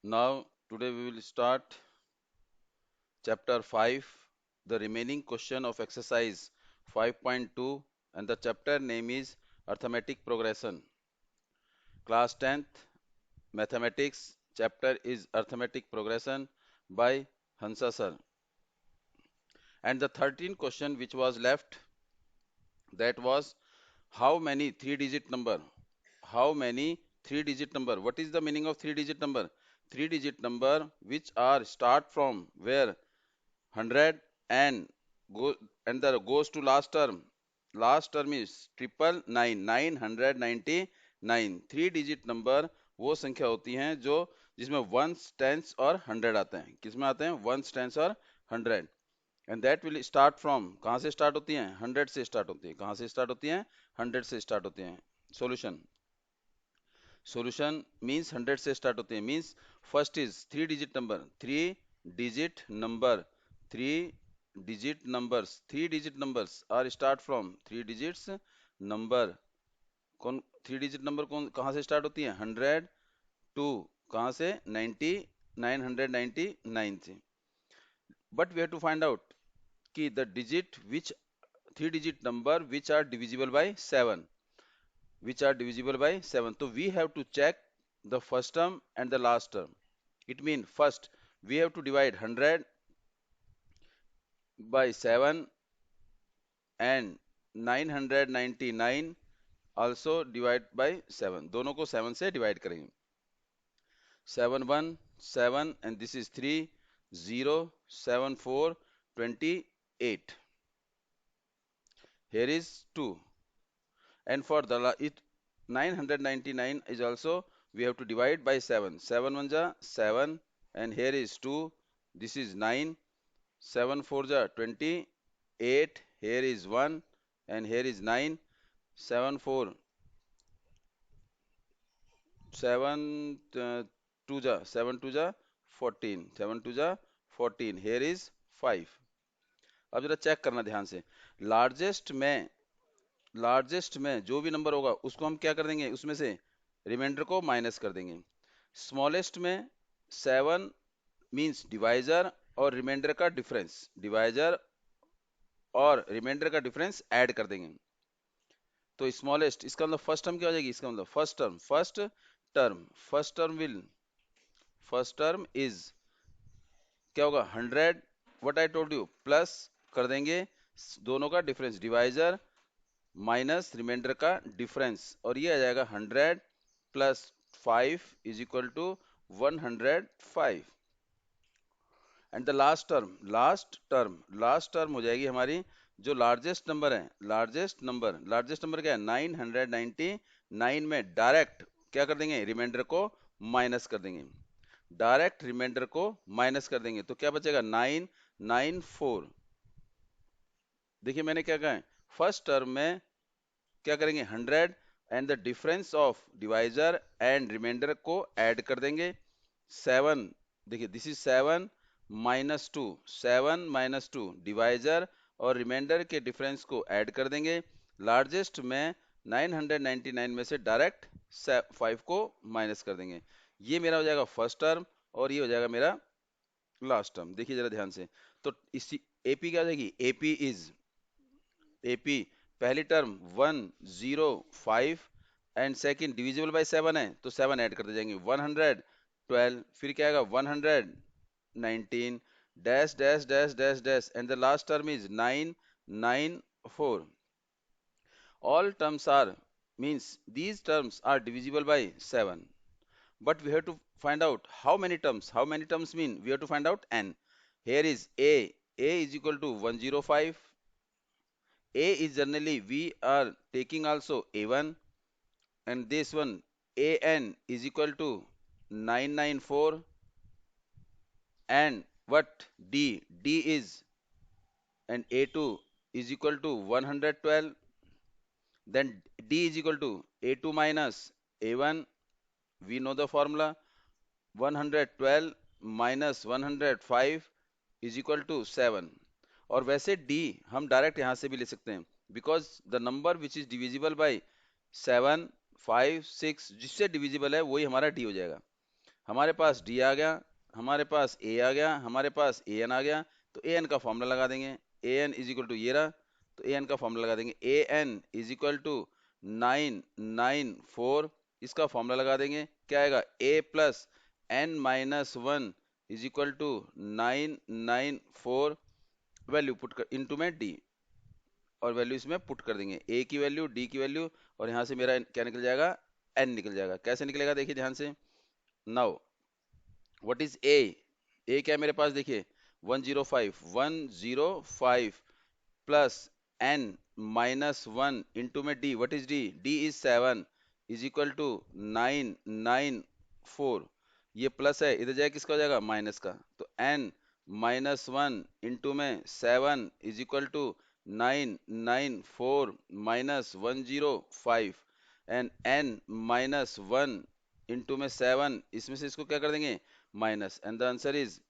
Now, today we will start chapter 5, the remaining question of exercise 5.2, and the chapter name is Arithmetic Progression. Class 10th, Mathematics, chapter is Arithmetic Progression by Hansa sir. And the 13th question which was left, that was how many three-digit number? How many three-digit number? What is the meaning of three-digit number? Three-digit number which are start from where 100 and go and the goes to last term. Last term is triple nine 999. Three digit number वो संख्या होती हैं जो जिसमें ones tens और hundred आते हैं। किसमें आते हैं? वंस टेंस और hundred. And that will start from, कहाँ से स्टार्ट होती हैं? हंड्रेड से स्टार्ट होती है। कहाँ से स्टार्ट होती हैं? हंड्रेड से स्टार्ट होती हैं। सॉल्यूशन, सॉल्यूशन मींस हंड्रेड से स्टार्ट होते हैं। Means first is three digit number, three digit numbers, three digit numbers are start from three digits number. कौन थ्री डिजिट नंबर कौन कहाँ से स्टार्ट होती है? हंड्रेड टू कहाँ से? 999 से। But we have to find out कि the digit which three digit number which are divisible by 7, which are divisible by 7. So we have to check the first term and the last term. It means first we have to divide 100 by 7 and 999 also divide by 7. दोनों को 7 से divide करेंगे। 7 1 7 and this is 3 0 7 4 28. Here is 2. And for the it 999 is also we have to divide by 7. 7 1 ja 7 and here is 2. This is 9. 7 4 ja 28. Here is 1 and here is 9. 7 4 7 2 ja 7 2 ja 14. 7 2 ja 14. Here is 5. अब जरा check करना ध्यान से। Largest में जो भी number होगा उसको हम क्या कर देंगे? उसमें से रिमाइंडर को माइनस कर देंगे। स्मॉलेस्ट में 7 मींस डिवाइजर और रिमाइंडर का डिफरेंस, डिवाइजर और रिमाइंडर का डिफरेंस ऐड कर देंगे। तो स्मॉलेस्ट, इसका मतलब फर्स्ट टर्म क्या हो जाएगी? इसका मतलब फर्स्ट टर्म इज क्या होगा? 100 what I told you plus कर देंगे दोनों का डिफरेंस, डिवाइजर माइनस रिमाइंडर का डिफरेंस, और ये आ जाएगा 100 प्लस 5 is equal to 105। And the last term हो जाएगी हमारी जो लार्जेस्ट नंबर है। लार्जेस्ट नंबर क्या है? 999 में डायरेक्ट क्या कर देंगे? रिमाइंडर को माइनस कर देंगे। डायरेक्ट रिमाइंडर को माइनस कर देंगे तो क्या बचेगा? 994। देखिए मैंने क्या कहा है, फर्स्ट टर्म में क्या करेंगे? 100 and the difference of divisor and reminder को ऐड कर देंगे। 7, देखिए this is 7 minus to divisor और रिमाइंडर के डिफरेंस को ऐड कर देंगे। लार्जेस्ट में 999 में से डायरेक्ट 5 को माइनस कर देंगे। ये मेरा हो जाएगा फर्स्ट टर्म और ये हो जाएगा मेरा लास्ट टर्म। देखिए जरा ध्यान से, तो इसी एपी क्या हो जाएगी? एपी पहली term 105 and second divisible by 7 है तो 7 ऐड करते जाएंगे। 112, फिर क्या आएगा? 119 dash dash dash dash dash and the last term is 994। all terms are means these terms are divisible by 7, but we have to find out how many terms mean we have to find out n. Here is a is equal to 105. A is generally we are taking also a1, and this one an is equal to 994, and what d is, and a2 is equal to 112. Then d is equal to a2 minus a1. We know the formula, 112 minus 105 is equal to 7। और वैसे d हम direct यहां से भी ले सकते हैं, because the number which is divisible by 7 5 6 जिससे डिविजिबल है वही हमारा d हो जाएगा। हमारे पास डी आ गया, हमारे पास ए आ गया, हमारे पास ए एन आ गया। तो ए एन का फॉर्मूला लगा देंगे, A N is equal to ये रहा, तो ए एन का फॉर्मूला लगा देंगे, A N is equal to 994। इसका फॉर्मूला लगा देंगे, क्या आएगा, A plus N minus one is equal to 994। Value put कर इनटू में डी, और वैल्यू इसमें पुट कर देंगे, ए की वैल्यू, डी की वैल्यू, और यहाँ से मेरा क्या निकल जाएगा, एन निकल जाएगा। कैसे निकलेगा देखिए ध्यान से। Now what is A, A क्या है मेरे पास, देखिए 105 plus N minus one into में D, what is D, D is 7 is equal to 994। ये प्लस है, इधर जाए किसका हो जाएगा, माइनस का। तो एन माइनस वन इंटू में 7 is equal to 994 minus 105, and N minus one into में 7, इसमें से इसको क्या कर देंगे, minus, and the answer is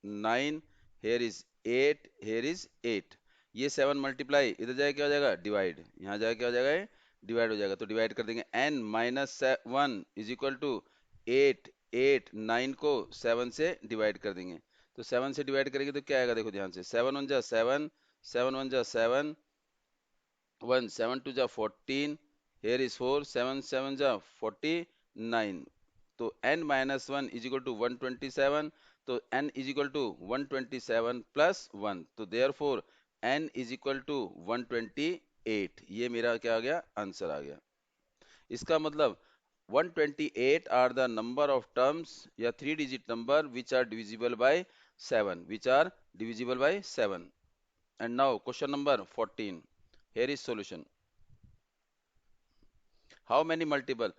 9, here is 8, here is 8। ये 7 मल्टीप्लाई, इधर जाए क्या हो जाएगा, डिवाइड, यहाँ जाए क्या हो जाएगा, डिवाइड हो जाएगा। तो डिवाइड कर देंगे, n minus one is equal to 8, 8 9 को 7 से डिवाइड कर देंगे। तो 7 से डिवाइड करेंगे तो क्या आएगा, देखो ध्यान से, 7 1 जा 7, 7 1 जा 7, 1 7 2 जा 14, here is 4, 7 7 जा 49। तो n minus one is equal to 127। तो n is equal to 127 plus 1, तो therefore n is equal to 128। ये मेरा क्या आ गया, आंसर आ गया। इसका मतलब 128 are the number of terms या 3 digit number which are divisible by 7, which are divisible by 7। And now question number 14, here is solution। How many multiple,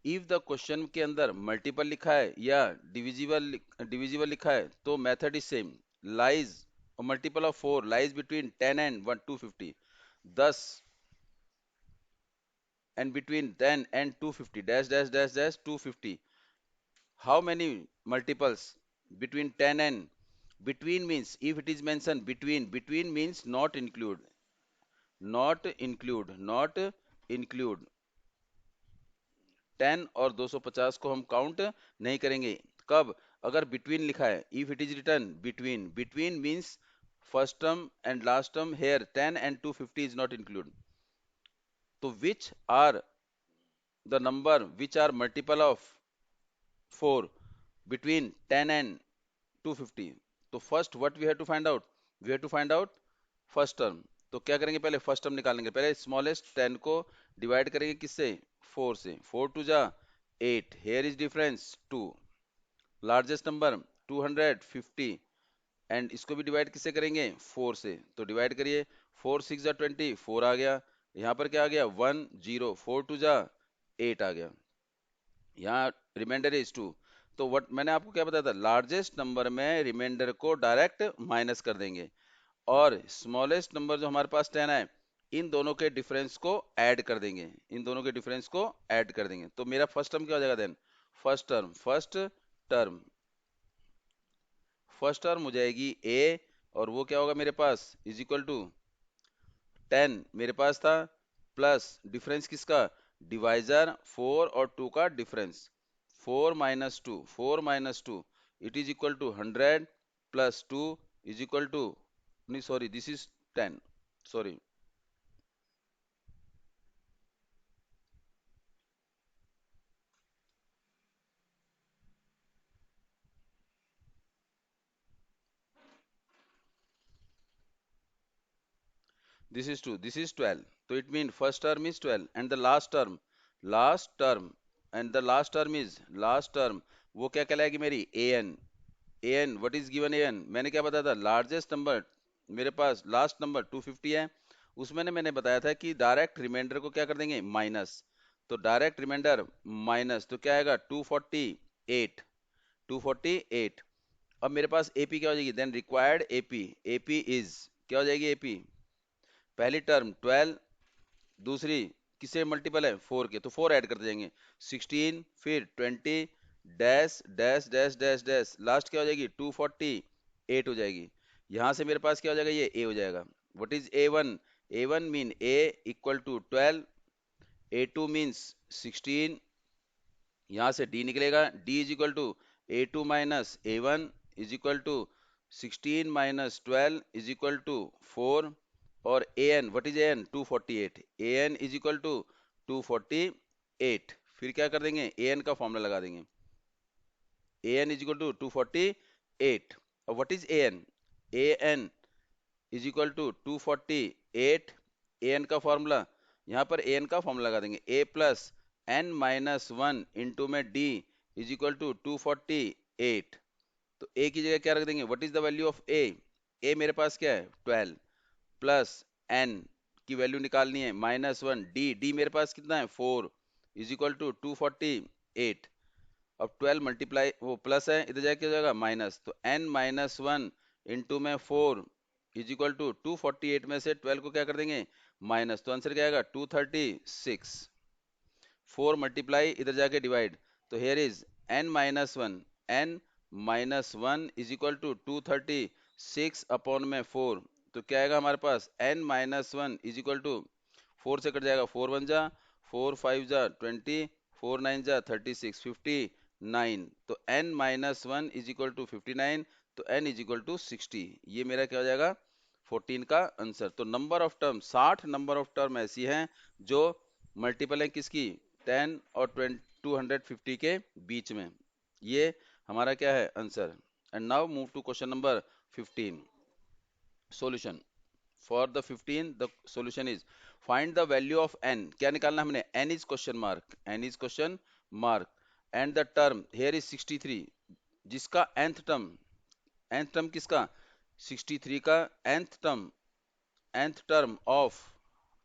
if the question के अंदर मल्टीपल लिखा है या डिविजिबल लिखा है तो method is same, lies multiple of 4 lies between 10 and 250, 10 and between 10 and 250 dash dash dash dash 250। How many multiples between 10 and, between means if it is mentioned between means not include, not include 10 और 250 को हम count नहीं करेंगे। कब, अगर between लिखा है, if it is written between means first term and last term, here 10 and 250 is not include. तो which are the number which are multiple of 4 between 10 and 250। तो first what we have to find out, we have to find out first term. तो क्या करेंगे, पहले first term निकालेंगे, पहले smallest 10 को divide करेंगे किससे, 4 से, 4 टू जा 8, here is difference 2, largest number 250, and इसको भी डिवाइड किससे करेंगे, 4 से। तो डिवाइड करिए, 4 6 जा 20, 4 आ गया, यहाँ पर क्या आ गया, 1 0, 4 टू जा 8 आ गया, यहाँ रिमाइंडर इज 2। तो व्हाट मैंने आपको क्या बताया था, लार्जेस्ट नंबर में रिमाइंडर को डायरेक्ट माइनस कर देंगे, और स्मॉलेस्ट नंबर जो हमारे पास 10 है, इन दोनों के डिफरेंस को ऐड कर देंगे, इन दोनों के डिफरेंस को ऐड कर देंगे। तो मेरा फर्स्ट टर्म क्या हो जाएगा देन, टर्म फर्स्ट टर्म हो जाएगी ए, और वो क्या होगा मेरे पास, इज इक्वल टू 10 मेरे पास था, प्लस डिफरेंस किसका, डिवाइजर 4 और 2 का difference, 4 minus two it is equal to 100 plus 2 is equal to, नहीं sorry this is 10, sorry this is 2, this is 12। so it means first term is 12 and the last term and the last term वो क्या कहलाएगी मेरी, an what is given an, मैंने क्या बताया था, largest number मेरे पास लास्ट नंबर 250 है, उसमें मैंने बताया था कि डायरेक्ट रिमाइंडर को क्या कर देंगे, माइनस। तो डायरेक्ट रिमाइंडर माइनस, तो क्या आएगा 248। अब मेरे पास एपी क्या हो जाएगी, देन रिक्वायर्ड एपी इज क्या हो जाएगी, एपी पहली टर्म 12, दूसरी किससे मल्टीपल है, 4 के, तो 4 ऐड करते जाएंगे, 16 फिर 20 dash dash dash dash dash, last क्या हो जाएगी 248 हो जाएगी। यहां से मेरे पास क्या हो जाएगा, ये ए हो जाएगा। What is A one mean A equal to 12, A two means 16, यहां से d निकलेगा, d is equal to a2 minus a1 is equal to 16 minus 12 is equal to 4, और an what is an 248, an is equal to 248। फिर क्या कर देंगे, an का formula लगा देंगे, an इज इक्वल टू 248। और what is an is equal to 248, an का फॉर्मूला, यहाँ पर an का फॉर्मूला लगा देंगे, a plus n minus one into में d इज इक्वल टू 248। तो a की जगह क्या रख देंगे, what is the value of a मेरे पास क्या है 12, प्लस n की वैल्यू निकालनी है -1, d मेरे पास कितना है 4 इज इक्वल टू 248। अब 12 मल्टीप्लाई वो प्लस है, इधर जाके क्या हो जाएगा माइनस, तो n माइनस वन इंटू में 4 इज इक्वल टू 248 में से 12 को क्या कर देंगे माइनस, तो आंसर क्या आएगा 236। 4 मल्टीप्लाई इधर जाके डिवाइड, तो here is n minus one is equal to 236 upon में 4। तो क्या आएगा हमारे पास n minus one is equal to 4 से कट जाएगा 4 1 जा 4 5 जा 20, 4 9 जा 36, 59। तो n minus one is equal to 59, तो n इज इक्वल टू 60। ये मेरा क्या हो जाएगा 14 का आंसर। तो number of term 60 number of term ऐसी हैं जो मल्टीपल है किसकी 10 और 20 250 के बीच में। ये हमारा क्या है answer. And now move to question number 15। Solution for the 15 the solution is find the value of n। क्या निकालना हमने, n is question mark, n is question mark, and the term here is 63 जिसका nth term किसका 63 का nth term, nth term of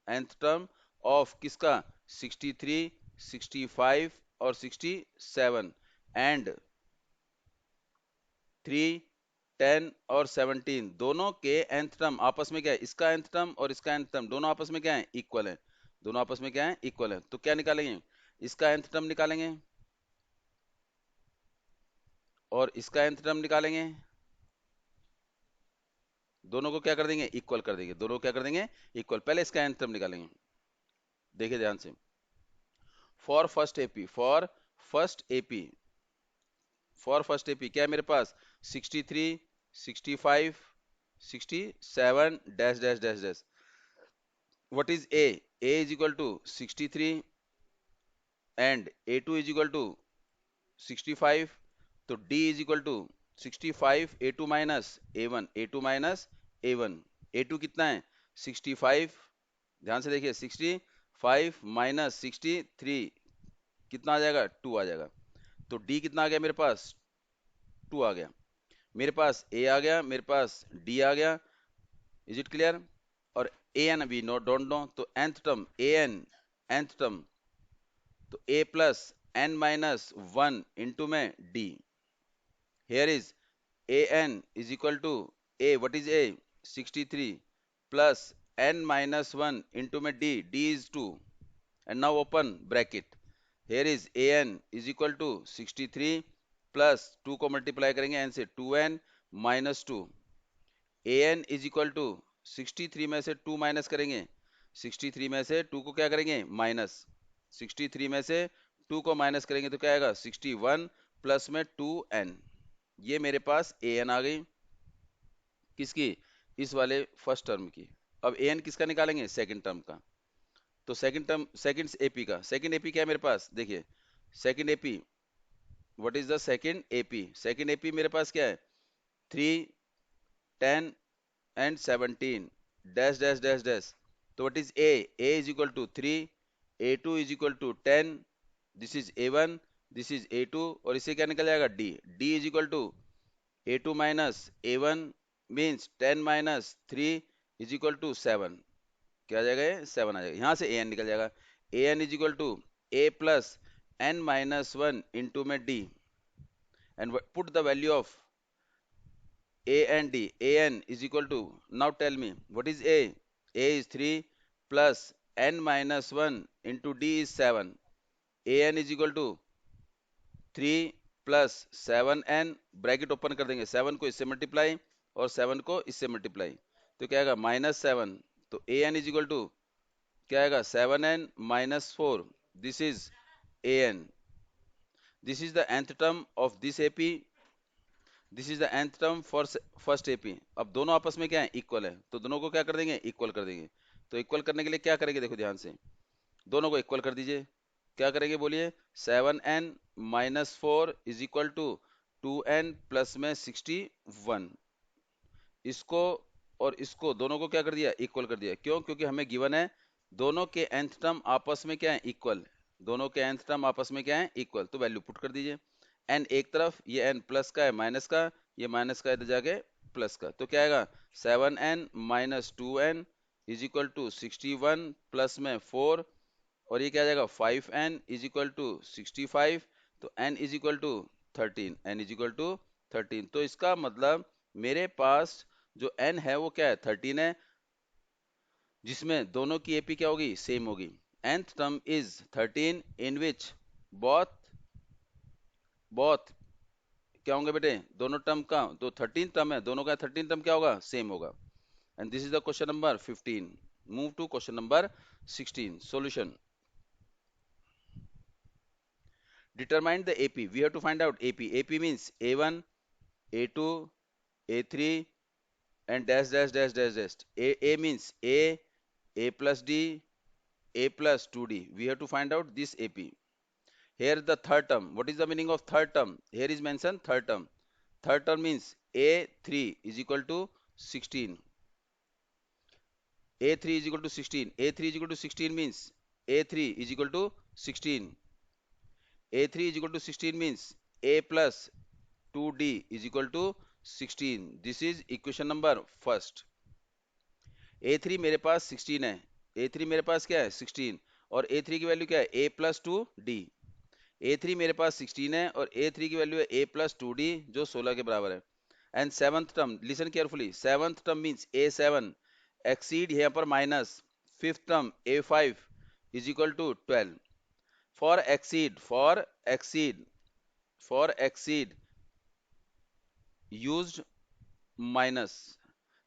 nth term of किसका 63, 65 और 67, and 3, 10 और 17 दोनों के nth टर्म आपस में क्या है, इसका nth टर्म और इसका nth टर्म दोनों आपस में क्या है इक्वल है, दोनों आपस में क्या है इक्वल है। तो क्या निकालेंगे, इसका nth टर्म निकालेंगे और इसका nth टर्म निकालेंगे, दोनों को क्या कर देंगे इक्वल कर देंगे, दोनों को क्या कर देंगे इक्वल। पहले इसका nth टर्म निकालेंगे, देखिए ध्यान से। For first AP, for first AP क्या है मेरे पास 63, 65, 67 dash dash dash dash. What is a is equal to 63 and a2 is equal to 65। तो d is equal to 65 a2 minus a1 a2 कितना है 65, ध्यान से देखिए 65 माइनस 63 कितना आ जाएगा 2 आ जाएगा। तो d कितना आ गया मेरे पास 2 आ गया, मेरे पास a आ गया, मेरे पास d आ गया। Is it clear. और an अभी नो डोंट नो, तो nth टर्म nth टर्म, तो a plus n minus one into में d, here is an is equal to a what is a 63 plus n minus one into में d is 2, and now open bracket, here is an is equal to 63 plus 2 को multiply करेंगे n से 2n minus 2, an is equal to 63 में से 2 minus करेंगे, 63 में से 2 को क्या करेंगे माइनस, 63 में से 2 को माइनस करेंगे तो क्या आएगा 61 प्लस में 2n। ये मेरे पास an आ गई किसकी, इस वाले फर्स्ट टर्म की। अब an किसका निकालेंगे सेकंड टर्म का। तो सेकंड टर्म सेकंड एपी का, सेकंड एपी क्या है मेरे पास देखिए, second AP what is the second AP मेरे पास क्या है 3, 10 and 17 dash dash dash dash. तो what is a is equal to 3, a2 is equal to 10, this is a1, this is a2, और इससे क्या निकल जाएगा d is equal to a2 minus a1 means 10 minus 3 is equal to 7। क्या आ जाएगा ये 7 आ जाएगा, यहाँ से an निकल जाएगा, an is equal to a plus n minus one into में d, and put the value of a and d, an is equal to, now tell me what is a is 3 plus n minus 1 into d is 7, an is equal to 3 plus 7n, bracket open कर देंगे, 7 को इससे multiply और 7 को इससे multiply, तो क्या आएगा -7। तो an इज इक्वल टू क्या आएगा 7n minus 4, this is an, this is the nth term of this AP, this is the nth term for first AP. अब दोनों आपस में क्या है, इक्वल है, तो दोनों को क्या कर देंगे, इक्वल कर देंगे। तो इक्वल करने के लिए क्या करेंगे, देखो ध्यान से, दोनों को इक्वल कर दीजिए। क्या करेंगे बोलिए, 7n minus 4 is equal to 2n plus में 61। इसको और इसको दोनों को क्या कर दिया, इक्वल कर दिया। क्यों, क्योंकि हमें गिवन है दोनों के nth टर्म आपस में क्या है, इक्वल। दोनों के nth टर्म आपस में क्या है, इक्वल। तो वैल्यू पुट कर दीजिए। n एक तरफ, ये n प्लस का है माइनस का, ये माइनस का इधर जाके प्लस का, तो क्या आएगा 7n minus 2n is equal to 61 plus में 4, और ये क्या आ जाएगा 5n इज इक्वल टू 65। तो n is equal to 13, n is equal to 13। तो इसका मतलब मेरे पास जो n है वो क्या है, 13 है, जिसमें दोनों की एपी क्या होगी, सेम होगी। nth term is 13 in which both both क्या होंगे बेटे, दोनों टर्म का, तो 13 टर्म है दोनों का, 13 टर्म क्या होगा, सेम होगा। And this is the question number 15। Move to question number 16, solution. Determine the AP. We have to find out AP. AP means A1, A2, A3, and dash dash dash dash dash. A means A plus D, A plus 2D. We have to find out this AP. Here the third term. What is the meaning of third term? Here is mentioned third term. Third term means A3 is equal to 16. A3 is equal to 16. A3 is equal to 16 means A3 is equal to 16. A3 is equal to 16 means A plus 2D is equal to 16. This is equation number first. A3 मेरे पास 16 है, A3 मेरे पास क्या है 16, और A3 की value क्या है A plus 2D। A3 मेरे पास 16 है और A3 की वैल्यू है A plus 2D जो 16 के बराबर है। And seventh term, listen carefully, seventh term means A7 exceed यहाँ पर minus, fifth term A5 is equal to 12। For exceed, for exceed used minus,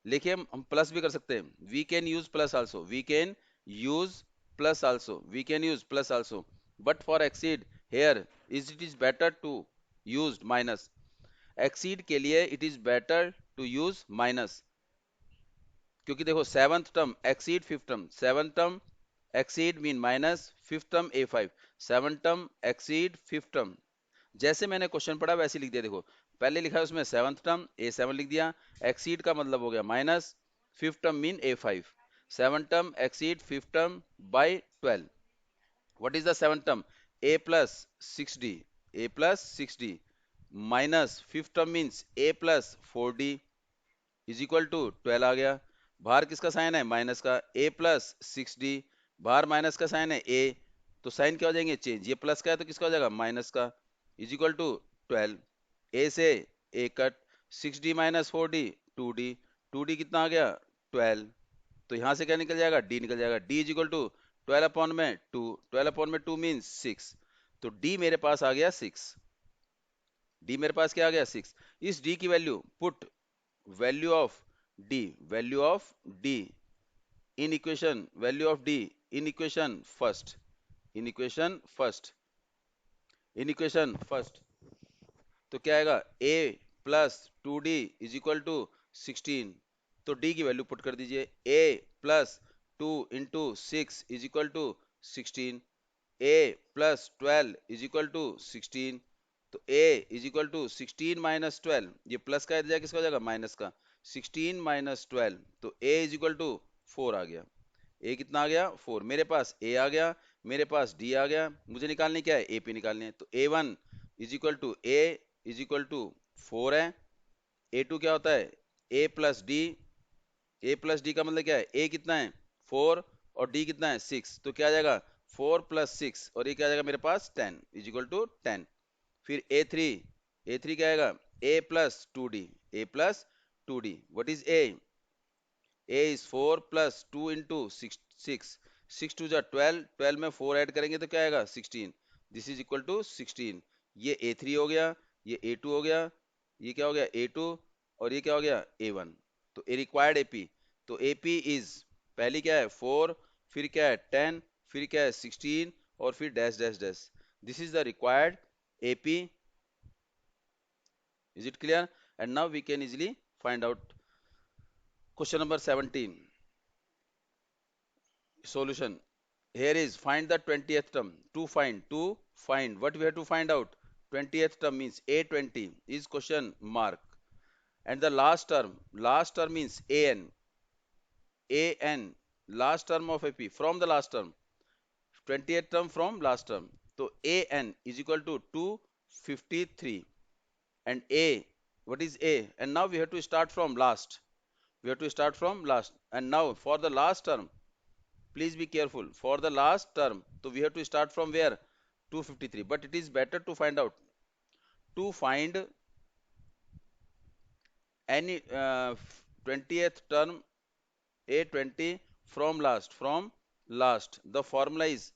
लिखिए हम प्लस भी कर सकते हैं, we can use plus also, we can use plus also, we can use plus also, but for exceed here is it is better to use minus. Exceed के लिए it is better to use minus, क्योंकि देखो seventh term exceed fifth term, seventh term exceed mean minus, fifth term A5, seven term exceed fifth term. जैसे मैंने question पढ़ा वैसे लिख दिया। देखो पहले लिखा है उसमें सेवंथ टर्म A7 लिख दिया, एक्सीड का मतलब हो गया minus, fifth term mean A5, seven term exceed fifth term by 12। What is the seven term, A plus 6D, A plus 6D minus fifth term means A plus 4D is equal to 12 आ गया। बाहर किसका sign है, minus का, A plus 6D, बाहर minus का sign है A, तो साइन क्या हो जाएंगे, चेंज, ये प्लस का है तो किसका हो जाएगा, माइनस का, इज इक्वल टू 12। A से A cut, 6D minus 4D 2D, 2D कितना आ गया 12, तो यहां से क्या निकल जाएगा, D निकल जाएगा। D is equal to 12 upon में 2, 12 अपॉन में 2 मीन्स 6, तो D मेरे पास आ गया 6। D मेरे पास क्या आ गया 6। इस D की value put value of D, value of D in equation, value of D in equation first, in equation first, in equation first, तो क्या आएगा A plus 2D is equal to 16। तो D की वैल्यू पुट कर दीजिए, A plus 2 into 6 is equal to 16, A plus 12 is equal to 16, तो A is equal to 16 minus 12, ये plus का इधर किसका हो जाएगा, माइनस का, 16 माइनस 12, तो A इज इक्वल टू 4 आ गया। A कितना आ गया 4, मेरे पास A आ गया, मेरे पास D आ गया, मुझे निकालनी क्या है, AP निकालनी है। तो A1 is equal to A is equal to 4 है। A2 क्या होता है, A plus D, A plus D का मतलब क्या है, A कितना है 4 और D कितना है 6, तो क्या आ जाएगा 4 प्लस 6, और ये क्या आ जाएगा मेरे पास 10 इज इक्वल टू 10। फिर A3, A3 क्या आएगा A plus 2D, A plus 2D, what is A is 4 plus 2 into 6, 6 two जा 12, 12 में 4 ऐड करेंगे तो क्या आएगा 16, दिस इज इक्वल टू 16। ये A3 हो गया, ये A2 हो गया, ये क्या हो गया A2, और ये क्या हो गया A1। तो ए रिक्वायर्ड AP, तो AP इज, पहली क्या है 4, फिर क्या है 10, फिर क्या है 16, और फिर dash dash dash, this is the required AP. Is it clear? And now we can easily find out question number 17 solution. Here is find the 20th term. To find what we have to find out. 20th term means A20 is question mark, and the last term means an last term of AP from the last term, 20th term from last term. So an is equal to 253, and a, what is a? And now we have to start from last. We have to start from last. And now for the last term, please be careful. For the last term, so we have to start from where? 253. But it is better to find out, to find any 20th term A20 from last. The formula is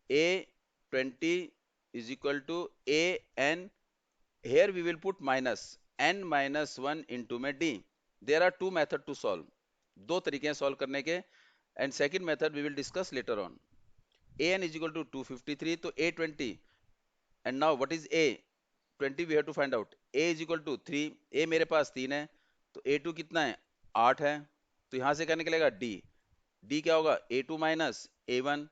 A20 is equal to an. Here we will put minus n minus 1 into में d. There are two methods to solve. दो तरीके हैं solve करने के, and second method we will discuss later on. an is equal to 253, तो A20, and now what is A20 we have to find out. A is equal to 3, A मेरे पास 3 है, तो A2 कितना है? 8 है, तो यहाँ से क्या निकलेगा? D क्या होगा? A2 minus A1,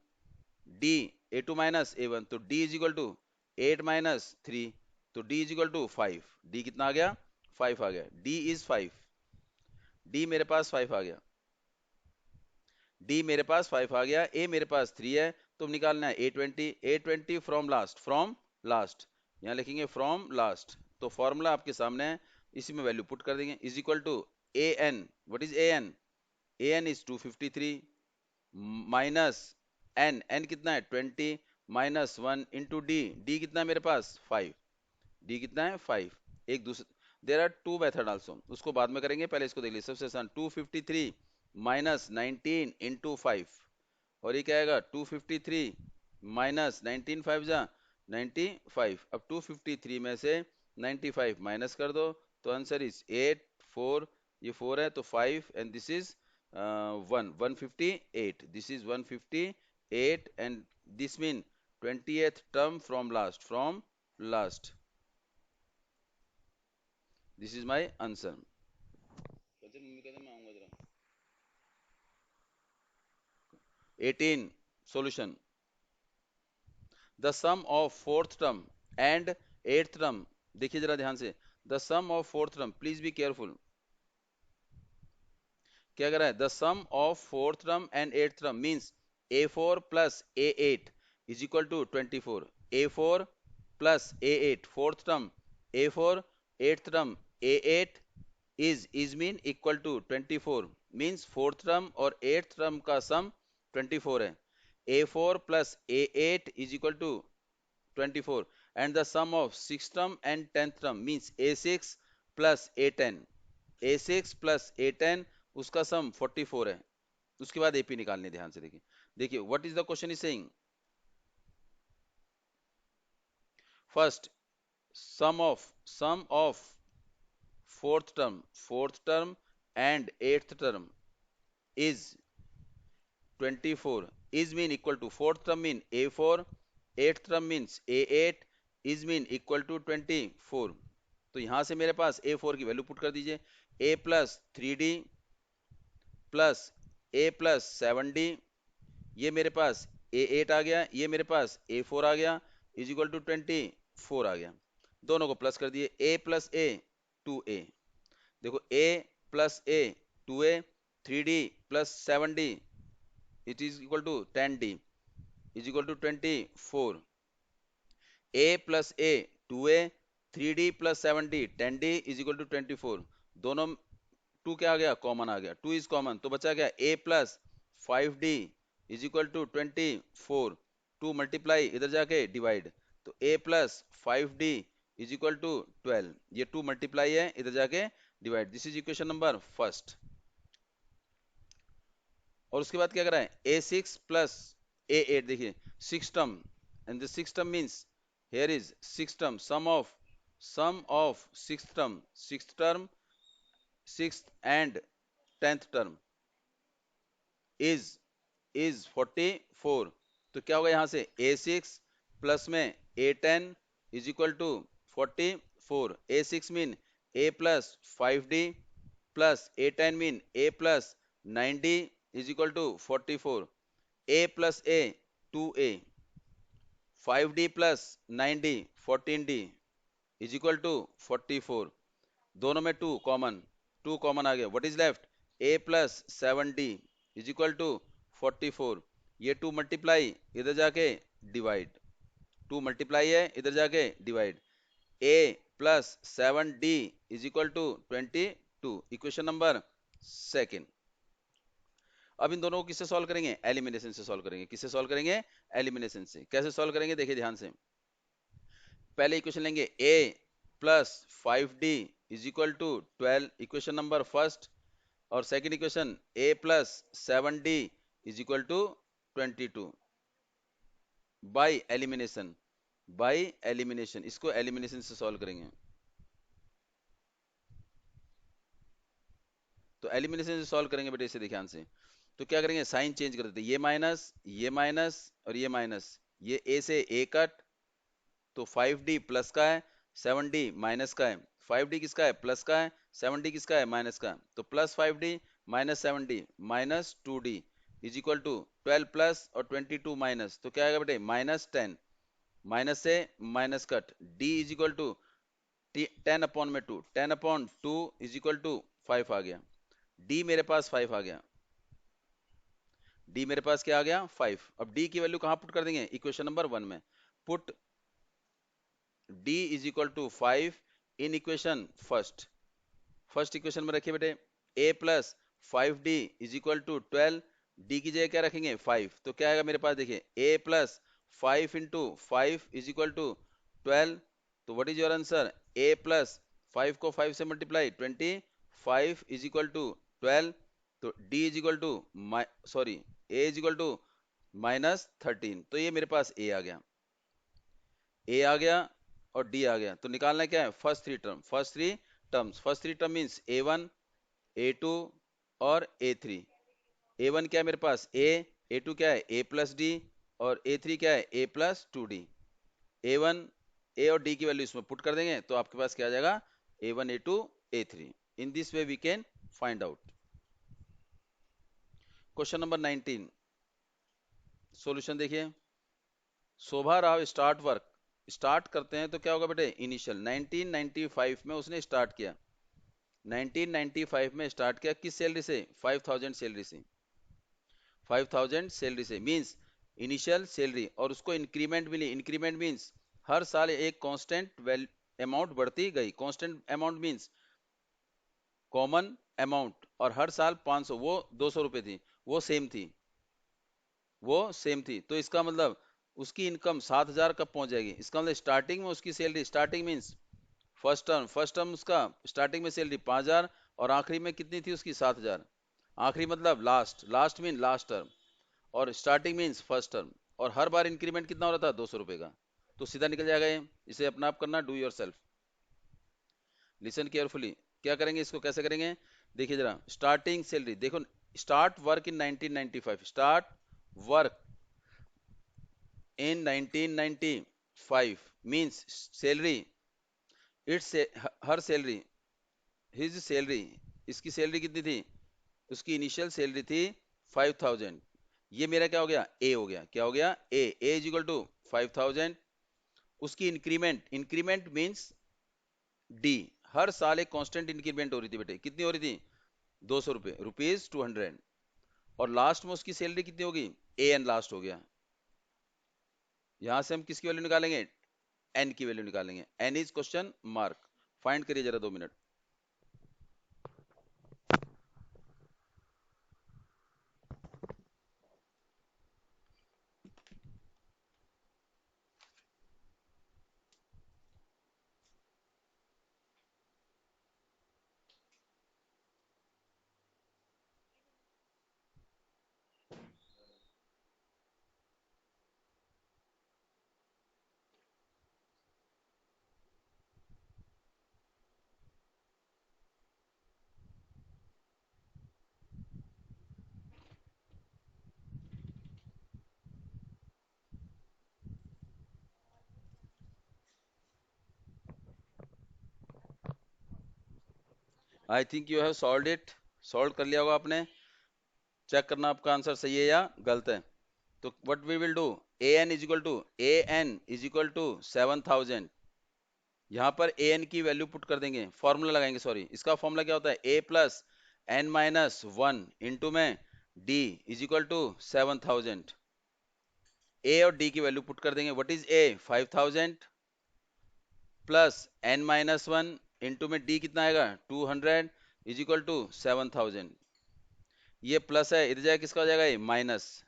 D A2 minus A1, तो D is equal to 8 minus 3, तो D is equal to 5. D कितना आ गया? 5 आ गया. D is 5. D मेरे पास 5 आ गया. D मेरे पास 5 आ गया. A मेरे पास 3 है, तो निकालना है A20 from last. यहाँ लिखेंगे from last. तो फॉर्मूला आपके सामने है, इसी में वैल्यू पुट कर देंगे. Is equal to an. What is an? an is 253 minus n कितना है? 20 माइनस 1 इंटू d कितना है मेरे पास? 5. d कितना है? 5. एक दूसरे, there are two method also, उसको बाद में करेंगे, पहले इसको देख लीजिए. सबसे आसान 253 माइनस 19 इंटू 5, और ये क्या आएगा? 253 माइनस 19 5 जा 95. अब 253 में से 95 माइनस कर दो, तो आंसर इज 8 4, ये 4 है तो 5, and this is 158. This is 158, and this mean 20th term from last. This is my answer. 18 solution. The sum of fourth term and eighth term. देखिए जरा ध्यान से. The sum of fourth term. Please be careful. क्या कर रहा है? The sum of fourth term and eighth term means A4 plus A8 is equal to 24. A4 plus A8 fourth term, A4 eighth term, A8 is mean equal to 24, means fourth term और eighth term का sum 24 है. A4 plus A8 is equal to 24, and the sum of sixth term and 10th term means A6 plus A10. A6 plus A10 उसका सम 44 है. उसके बाद AP निकालने. ध्यान से देखिए what is the question is saying. First, sum of fourth term and eighth term is 24, is mean equal to fourth term mean A4, eighth term means A8, is mean equal to 24. तो यहां से मेरे पास A4 की value put कर दीजिए. A plus 3D plus A plus 7D, ये मेरे पास A8 आ गया, ये मेरे पास A4 आ गया, इज इक्वल टू 24 आ गया. दोनों को प्लस कर दिए. A plus A 2A. देखो A plus A 2A, 3D plus 7D it is equal to 10D is equal to 24. A plus A 2A, 3D plus 7D 10D is equal to 24. दोनों 2 क्या आ गया? Common आ गया. 2 is common, तो बचा गया A plus 5D is equal to 24. 2 multiply, इधर जाके डिवाइड, तो A plus 5D is equal to 12. ये 2 मल्टीप्लाई है, इधर जाके divide. This is equation number first. और उसके बाद क्या कर रहा है? A6 plus A8. देखिए 6 term, and the 6 term means here is 6 term, sum of sixth term, sixth and 10th term is 44. तो क्या होगा? यहां से A6 प्लस में A10 is equal to 44. A6 mean A plus 5D plus A10 mean A plus 9D is equal to 44. A plus A 2A, 5D plus 9D 14D is equal to 44. दोनों में to common आ गया. What is left? A plus 7D is equal to 44. ये to multiply इधर जाके divide, to multiply है इधर जाके divide. A plus 7D is equal to 22. Equation number second. अब इन दोनों को किससे सॉल्व करेंगे? एलिमिनेशन से सॉल्व करेंगे. किससे सॉल्व करेंगे? एलिमिनेशन से. कैसे सॉल्व करेंगे देखिए ध्यान से. पहले इक्वेशन लेंगे A plus 5D is equal to 12, equation number first. और second equation A plus 7D is equal to 22 by elimination. By elimination, इसको एलिमिनेशन से सॉल्व करेंगे. तो एलिमिनेशन से सॉल्व करेंगे बेटे इसे ध्यान से. तो क्या करेंगे? साइन चेंज कर देते. ये माइनस और ये माइनस. ये A से A कट, तो 5D प्लस का है, 7D माइनस का है. 5D किसका है? प्लस का है. 7D किसका है? माइनस का. तो plus 5D minus 7D minus 2D is equal to 12 plus और 22 माइनस. तो क्या आएगा बेटे? माइनस 10. माइनस से minus cut. D is equal to 10 upon में 2, 10 अपॉन 2 इज इक्वल टू 5 आ गया. D मेरे पास 5 आ गया. D मेरे पास क्या आ गया? 5. अब D की वैल्यू कहाँ पुट कर देंगे? इक्वेशन नंबर 1 में. Put D is equal to 5 in equation first. First equation में रखिए बेटे. A plus 5D is equal to 12. D की जगह क्या रखेंगे? 5. तो क्या आएगा मेरे पास? देखिए A plus 5 into 5 is equal to 12. तो what is your answer? A plus 5 को 5 से मल्टीप्लाई 25 इज इक्वल टू 12. तो D is equal to sorry A is equal to minus 13. तो ये मेरे पास A आ गया. A आ गया और D आ गया. तो निकालना क्या है? First three term. First three term means A1, A2 और A3. A1 क्या है मेरे पास? A. A2 क्या है? A plus D. और A3 क्या है? A plus 2D. A1, A और D की वैल्यू इसमें पुट कर देंगे तो आपके पास क्या आ जाएगा? A1, A2, A3. In this way we can find out. Question number 19. Solution देखिए. Shobha Rao start work. Start करते हैं तो क्या होगा बेटे? इनिशियल 1995 में उसने स्टार्ट किया. 1995 में स्टार्ट किया किस सैलरी से? 5000 सैलरी से. 5000 सैलरी से मींस इनिशियल सैलरी. और उसको इंक्रीमेंट मिली. इंक्रीमेंट मींस हर साल एक कांस्टेंट अमाउंट बढ़ती गई. Constant amount means common amount. और हर साल 500, वो 200 रुपए थी, वो सेम थी. वो सेम थी. तो इसका मतलब उसकी इनकम 7000 कब पहुंच जाएगी? इसका मतलब स्टार्टिंग में उसकी salary, starting means first term उसका स्टार्टिंग में सैलरी 5000 और आखिरी में कितनी थी उसकी? 7000. आखिरी मतलब last. Last mean last term. और स्टार्टिंग मीन्स फर्स्ट टर्म. और हर बार इंक्रीमेंट कितना हो रहा था? 200 रुपए का. तो सीधा निकल जाएगा ये. इसे अपना आप करना. Do your self. Listen carefully. क्या करेंगे इसको? कैसे करेंगे देखिए जरा. स्टार्टिंग सैलरी देखो. Start work in 1995. Start work in 1995 means salary. It's her salary. His salary. इसकी सैलरी कितनी थी? उसकी इनिशियल सैलरी थी 5000. ये मेरा क्या हो गया? ए हो गया. क्या हो गया? A. A is equal to 5000. उसकी इंक्रीमेंट. Increment means D. हर साल एक कांस्टेंट इंक्रीमेंट हो रही थी बेटे. कितनी हो रही थी? 200 रुपए. रुपीज 200. और लास्ट में उसकी सैलरी कितनी होगी? ए एन लास्ट हो गया. यहां से हम किसकी वैल्यू निकालेंगे? एन की वैल्यू निकालेंगे. N is question mark. Find करिए जरा 2 मिनट. I think you have solve it, solve कर लिया होगा आपने। चेक करना आपका आंसर सही है या गलत है। तो what we will do, a N is equal to 7000। यहाँ पर ए एन की वैल्यू पुट कर देंगे, फॉर्मूला लगाएंगे, सॉरी, इसका फॉर्मूला क्या होता है, A plus N minus one into में D is equal to 7000। A और डी की वैल्यू पुट कर देंगे। What is A, 5000 plus N minus one into में डी कितना आएगा, 200 इज इक्वल टू 7000। ये प्लस है, इधर जाएगा किसका हो जाएगा, ये माइनस।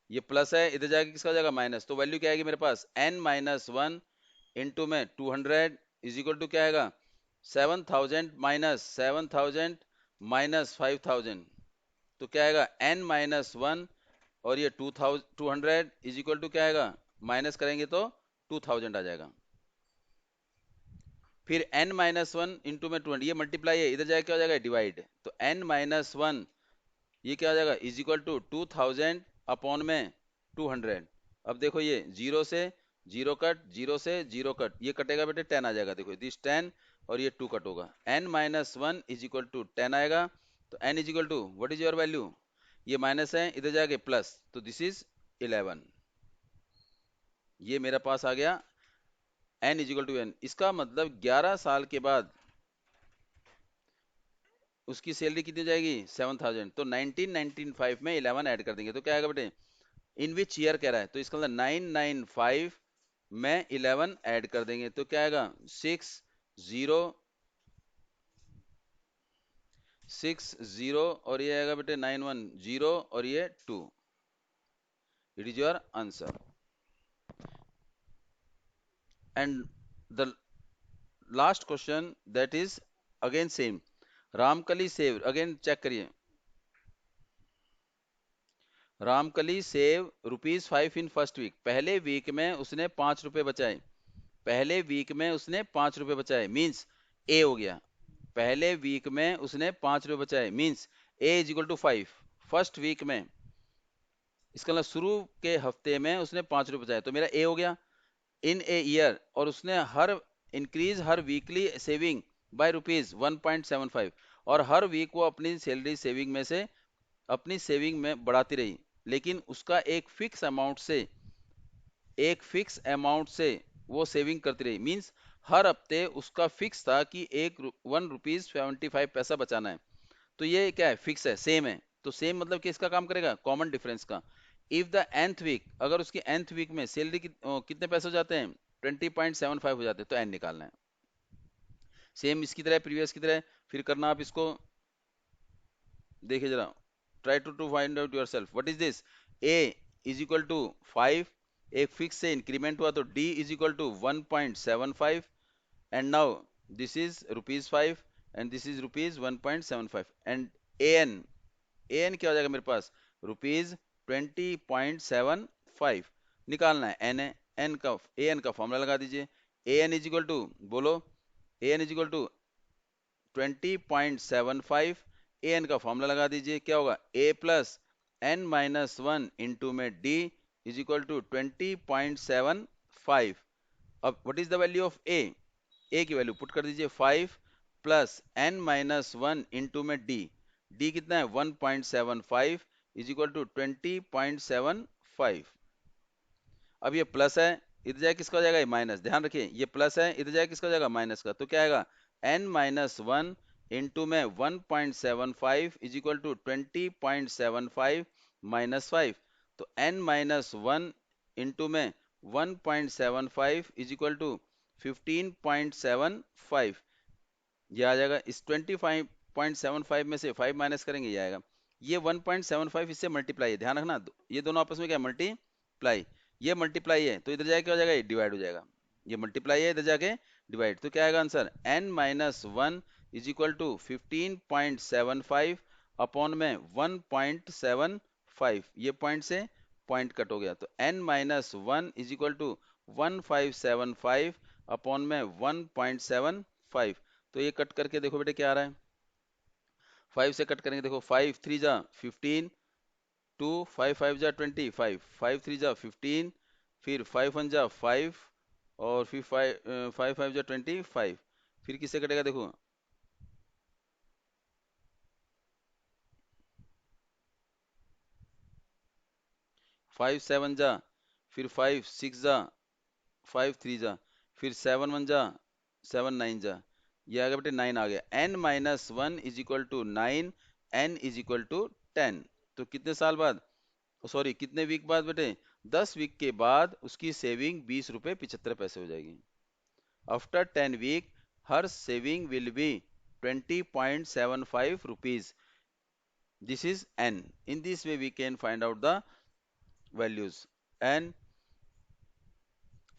ये प्लस है, इधर जाएगा किसका हो जाएगा, माइनस। तो वैल्यू क्या आएगी मेरे पास, एन माइनस वन इंटू में 200 इज इक्वल टू क्या आएगा, 7000 माइनस 7000 माइनस 5000। तो क्या आएगा, एन माइनस वन और ये 200 इज इक्वल टू क्या आएगा, माइनस करेंगे तो 2000 आ जाएगा। फिर n माइनस वन इंटू में 20, ये मल्टीप्लाई है, इधर जाएगा क्या हो जाएगा, डिवाइड। तो n माइनस वन ये क्या हो जाएगा, इज इक्वल टू 2000 अपॉन में 200। अब देखो ये जीरो से जीरो कट, जीरो से जीरो कट, ये कटेगा बेटे 10 आ जाएगा। देखो दिस 10 और ये 2 कट होगा, n minus one is equal to 10 आएगा। तो n is equal to what is your value, ये माइनस है, इधर जाके प्लस, तो दिस इज 11। ये मेरा पास आ गया n is equal to n। इसका मतलब 11 साल के बाद उसकी सैलरी कितनी हो जाएगी, 7000। तो 1995 में 11 ऐड कर देंगे तो क्या आएगा बेटे, इन विच ईयर कह रहा है, तो इसका मतलब 995 में 11 ऐड कर देंगे तो क्या आएगा, 60 और ये आएगा बेटे 910 और ये 2। It is your answer. And the last question that is again same, Ramkali save, again check करिए, Ramkali save ₹5 in first week. पहले वीक में उसने 5 रुपए बचाए, पहले वीक में उसने 5 रुपए बचाए, मीन्स ए हो गया। पहले वीक में उसने 5 रुपए बचाए, means a is equal to 5। First week में, इसका मतलब शुरू के हफ्ते में उसने 5 रुपए बचाए, तो मेरा ए हो गया। इन ए ईयर, और उसने हर इंक्रीज हर वीकली सेविंग बाय ₹1.75, और हर वीक वो अपनी सैलरी सेविंग में से अपनी सेविंग में बढ़ाती रही, लेकिन उसका एक फिक्स अमाउंट से वो सेविंग करती रही, मींस हर हफ्ते उसका फिक्स था कि ₹1.75 बचाना है। तो ये क्या है, फिक्स है, सेम है। तो सेम मतलब कि इसका काम करेगा कॉमन डिफरेंस का। इफ द nth वीक, अगर उसकी nth वीक में सैलरी कितने पैसे हो जाते हैं, 20.75 हो जाते हैं, तो n निकालना है। सेम इसकी तरह, प्रीवियस की तरह फिर करना आप इसको। देखिए जरा, try to find out yourself, what is this, a is equal to 5, एक फिक्स से इंक्रीमेंट हुआ तो d is equal to 1.75, and now this is ₹5 and this is ₹1.75, and an क्या हो जाएगा मेरे पास, ₹20.75 निकालना है। एन है, एन का फॉर्मूला लगा दीजिए, A N is equal to, बोलो, A N is equal to 20.75, A N का फॉर्मूला लगा दीजिए, क्या होगा, A plus N minus one into में डी इज इक्वल टू 20.75। अब what is the value of A की वैल्यू पुट कर दीजिए, 5 plus N minus one into में डी कितना है, 1.75 इज इक्वल टू 20.75। अब ये प्लस है, इधर जाए किसका हो जाएगा, ये माइनस। ध्यान रखिए, ये प्लस है, इधर जाए किसका हो जाएगा, माइनस का। तो क्या आएगा, n माइनस वन इंटू में 1.75 इज इक्वल टू 20.75 माइनस 5। तो n माइनस वन इंटू में 1.75 इज इक्वल टू 15.75। ये आ जाएगा, इस 25.75 में से 5 माइनस करेंगे, ये आएगा। ये 1.75 इससे मल्टीप्लाई है, ध्यान रखना, ये दोनों आपस में क्या, मल्टीप्लाई। ये मल्टीप्लाई है तो इधर जाके क्या हो जाएगा, ये डिवाइड हो जाएगा। ये मल्टीप्लाई है, इधर जाके डिवाइड, तो क्या आएगा answer, n minus one is equal to 15.75 upon में 1.75। ये पॉइंट से पॉइंट कट हो गया, तो n minus one is equal to 1575 upon में 1.75। तो ये कट करके देखो बेटे क्या आ रहा है, 5 से कट करेंगे, देखो 5 3 जा 15, 2 5 5 जा 25, 5 3 जा 15, फिर 5 1 जा 5, और फिर 5 5 5 जा 25, फिर किससे कटेगा देखो, 5 7 जा, फिर 5 6 जा, 5 3 जा, फिर 7 1 जा, 7 9 जा, ये आ गया बेटे 9 आ गया। n minus 1 is equal to 9, n is equal to 10। तो कितने साल बाद, सॉरी कितने वीक बाद बेटे, 10 वीक के बाद उसकी सेविंग 20 रुपये 75 पैसे हो जाएगी। After 10 week her saving will be 20.75 rupees. This is n. In this way we can find out the values. And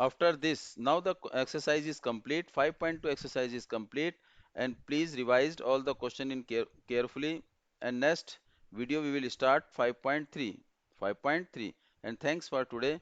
after this, now the exercise is complete. 5.2 exercise is complete. And please revise all the question in carefully. And next video we will start 5.3. 5.3. And thanks for today.